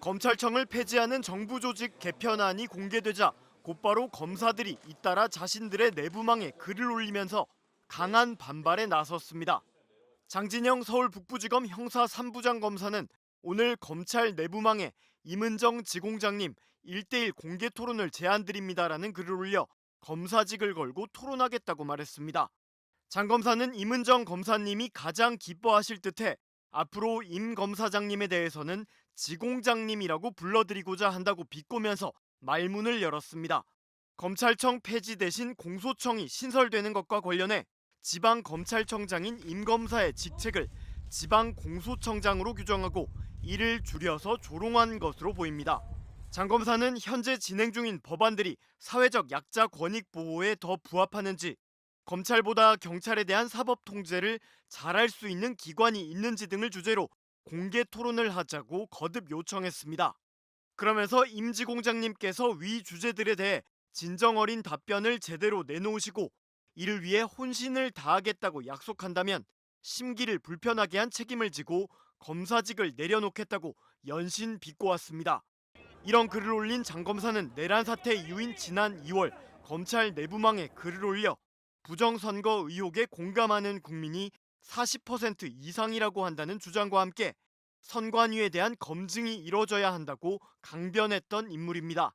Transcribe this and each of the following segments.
검찰청을 폐지하는 정부 조직 개편안이 공개되자 곧바로 검사들이 잇따라 자신들의 내부망에 글을 올리면서 강한 반발에 나섰습니다. 장진영 서울 북부지검 형사 3부장 검사는 오늘 검찰 내부망에 임은정 지공장님 1대1 공개 토론을 제안드립니다라는 글을 올려 검사직을 걸고 토론하겠다고 말했습니다. 장 검사는 임은정 검사님이 가장 기뻐하실 듯해 앞으로 임 검사장님에 대해서는 지공장님이라고 불러드리고자 한다고 비꼬면서 말문을 열었습니다. 검찰청 폐지 대신 공소청이 신설되는 것과 관련해 지방검찰청장인 임 검사의 직책을 지방공소청장으로 규정하고 이를 줄여서 조롱한 것으로 보입니다. 장 검사는 현재 진행 중인 법안들이 사회적 약자 권익 보호에 더 부합하는지, 검찰보다 경찰에 대한 사법 통제를 잘할 수 있는 기관이 있는지 등을 주제로 공개 토론을 하자고 거듭 요청했습니다. 그러면서 임 지공장님께서 위 주제들에 대해 진정 어린 답변을 제대로 내놓으시고 이를 위해 혼신을 다하겠다고 약속한다면 심기를 불편하게 한 책임을 지고 검사직을 내려놓겠다고 연신 비꼬았습니다. 이런 글을 올린 장 검사는 내란 사태 이후인 지난 2월 검찰 내부망에 글을 올려 부정선거 의혹에 공감하는 국민이 40% 이상이라고 한다는 주장과 함께 선관위에 대한 검증이 이뤄져야 한다고 강변했던 인물입니다.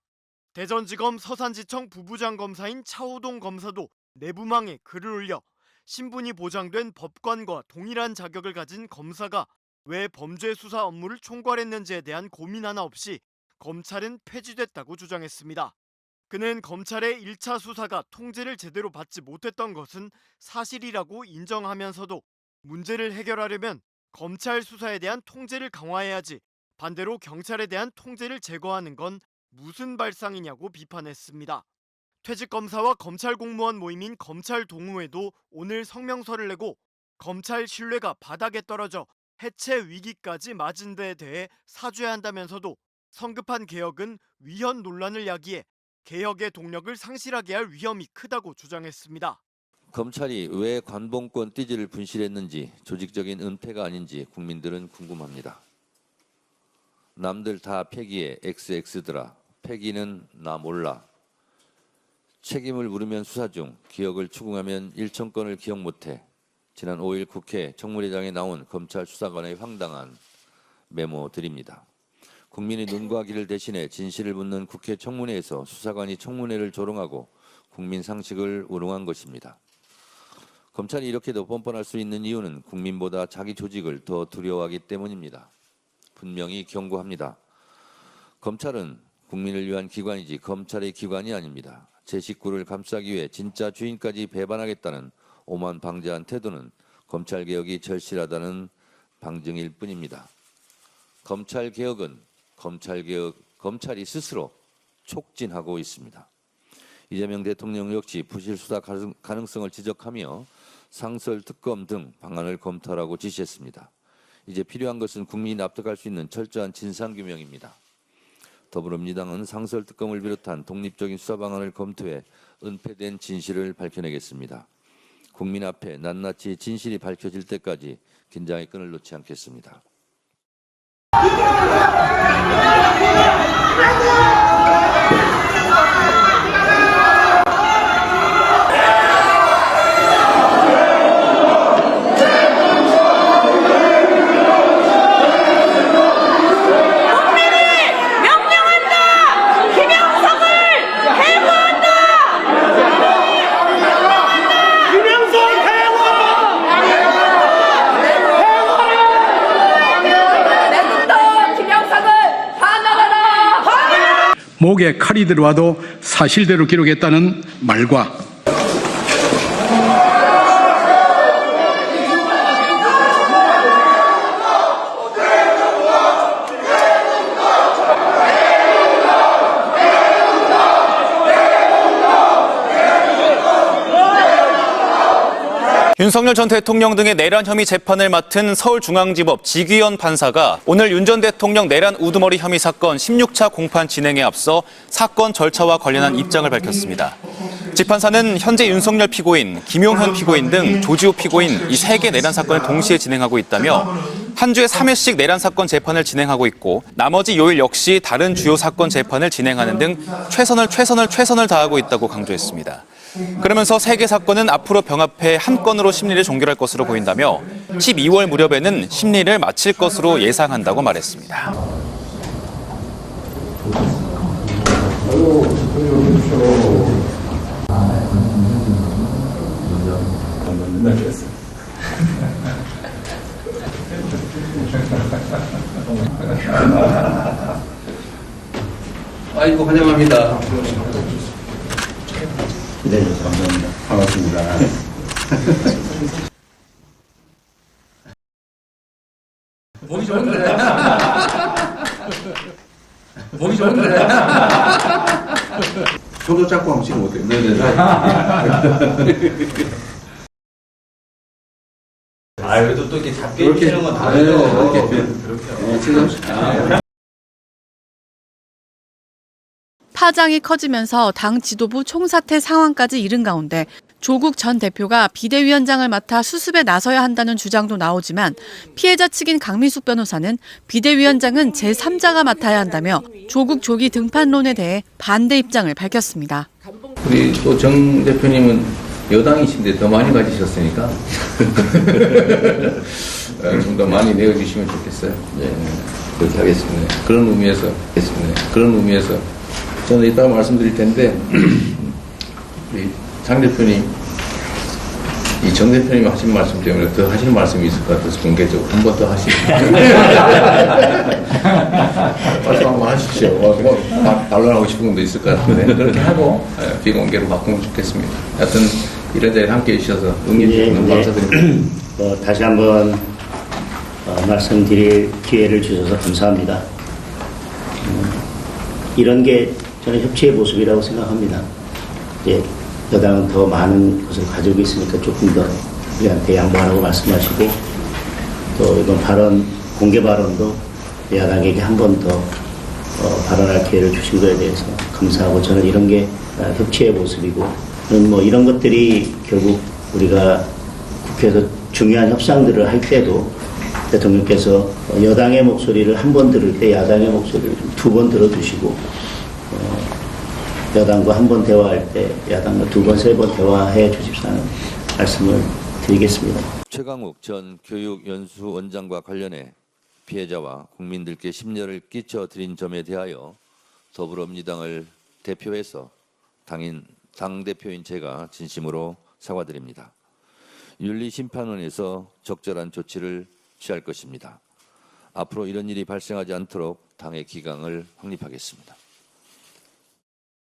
대전지검 서산지청 부부장 검사인 차호동 검사도 내부망에 글을 올려 신분이 보장된 법관과 동일한 자격을 가진 검사가 왜 범죄 수사 업무를 총괄했는지에 대한 고민 하나 없이 검찰은 폐지됐다고 주장했습니다. 그는 검찰의 1차 수사가 통제를 제대로 받지 못했던 것은 사실이라고 인정하면서도 문제를 해결하려면 검찰 수사에 대한 통제를 강화해야지 반대로 경찰에 대한 통제를 제거하는 건 무슨 발상이냐고 비판했습니다. 퇴직검사와 검찰 공무원 모임인 검찰동호회도 오늘 성명서를 내고 검찰 신뢰가 바닥에 떨어져 해체 위기까지 맞은 데에 대해 사죄한다면서도 성급한 개혁은 위헌 논란을 야기해 개혁의 동력을 상실하게 할 위험이 크다고 주장했습니다. 검찰이 왜 관봉권 띠지를 분실했는지 조직적인 은폐가 아닌지 국민들은 궁금합니다. 남들 다 폐기해 XX더라. 폐기는 나 몰라. 책임을 물으면 수사 중, 기억을 추궁하면 1,000건을 기억 못해. 지난 5일 국회 청문회장에 나온 검찰 수사관의 황당한 메모들입니다. 국민의 눈과 귀를 대신해 진실을 묻는 국회 청문회에서 수사관이 청문회를 조롱하고 국민 상식을 우롱한 것입니다. 검찰이 이렇게도 뻔뻔할 수 있는 이유는 국민보다 자기 조직을 더 두려워하기 때문입니다. 분명히 경고합니다. 검찰은 국민을 위한 기관이지 검찰의 기관이 아닙니다. 제 식구를 감싸기 위해 진짜 주인까지 배반하겠다는 오만방자한 태도는 검찰개혁이 절실하다는 방증일 뿐입니다. 검찰개혁은 검찰이 스스로 촉진하고 있습니다. 이재명 대통령 역시 부실 수사 가능성을 지적하며 상설특검 등 방안을 검토하라고 지시했습니다. 이제 필요한 것은 국민이 납득할 수 있는 철저한 진상규명입니다. 더불어민주당은 상설특검을 비롯한 독립적인 수사 방안을 검토해 은폐된 진실을 밝혀내겠습니다. 국민 앞에 낱낱이 진실이 밝혀질 때까지 긴장의 끈을 놓지 않겠습니다. 목에 칼이 들어와도 사실대로 기록했다는 말과 윤석열 전 대통령 등의 내란 혐의 재판을 맡은 서울중앙지법 지귀현 판사가 오늘 윤 전 대통령 내란 우두머리 혐의 사건 16차 공판 진행에 앞서 사건 절차와 관련한 입장을 밝혔습니다. 지 판사는 현재 윤석열 피고인, 김용현 피고인 등 조지호 피고인 이 3개 내란 사건을 동시에 진행하고 있다며 한 주에 3회씩 내란 사건 재판을 진행하고 있고 나머지 요일 역시 다른 주요 사건 재판을 진행하는 등 최선을 다하고 있다고 강조했습니다. 그러면서 세 개 사건은 앞으로 병합해 한 건으로 심리를 종결할 것으로 보인다며 12월 무렵에는 심리를 마칠 것으로 예상한다고 말했습니다. 아이고 환영합니다. 네, 감사합니다. 반갑습니다. 보기 좋은데. 보기 좋은데. 손도 잡고 한번 찍으면 어때요? 네네. 아 그래도 또 이렇게 잡게 그렇게 해주시는 건 다르죠. 그렇게. 파장이 커지면서 당 지도부 총사퇴 상황까지 이른 가운데 조국 전 대표가 비대위원장을 맡아 수습에 나서야 한다는 주장도 나오지만 피해자 측인 강민숙 변호사는 비대위원장은 제3자가 맡아야 한다며 조국 조기 등판론에 대해 반대 입장을 밝혔습니다. 우리 또 정 대표님은 여당이신데 더 많이 가지셨으니까 좀 더 많이 내어주시면 좋겠어요. 네, 그렇게 하겠습니다. 그런 의미에서 저는 이따가 말씀드릴 텐데 우리 장 대표님, 이 정 대표님 하신 말씀 때문에 더 하실 말씀이 있을 것 같아서 공개적으로 한 번 더 하시죠. 말씀 한번 하십시오. 뭐 반론하고 싶은 분도 있을 것 같은데 그렇게 하고 비공개로 바꾸면 좋겠습니다. 하여튼 이런 자리에 함께해 주셔서 응해주셔서 너무 감사드립니다. 다시 한번 말씀드릴 기회를 주셔서 감사합니다. 이런 게 저는 협치의 모습이라고 생각합니다. 이제 여당은 더 많은 것을 가지고 있으니까 조금 더 우리한테 양보하라고 말씀하시고 또 이번 발언, 공개 발언도 야당에게 한 번 더 발언할 기회를 주신 거에 대해서 감사하고 저는 이런 게 협치의 모습이고 뭐 이런 것들이 결국 우리가 국회에서 중요한 협상들을 할 때도 대통령께서 여당의 목소리를 한 번 들을 때 야당의 목소리를 두 번 들어주시고 여당과 한 번 대화할 때 야당과 두 번, 세 번 대화해 주십사는 말씀을 드리겠습니다. 최강욱 전 교육연수원장과 관련해 피해자와 국민들께 심려를 끼쳐드린 점에 대하여 더불어민주당을 대표해서 당대표인 제가 진심으로 사과드립니다. 윤리심판원에서 적절한 조치를 취할 것입니다. 앞으로 이런 일이 발생하지 않도록 당의 기강을 확립하겠습니다.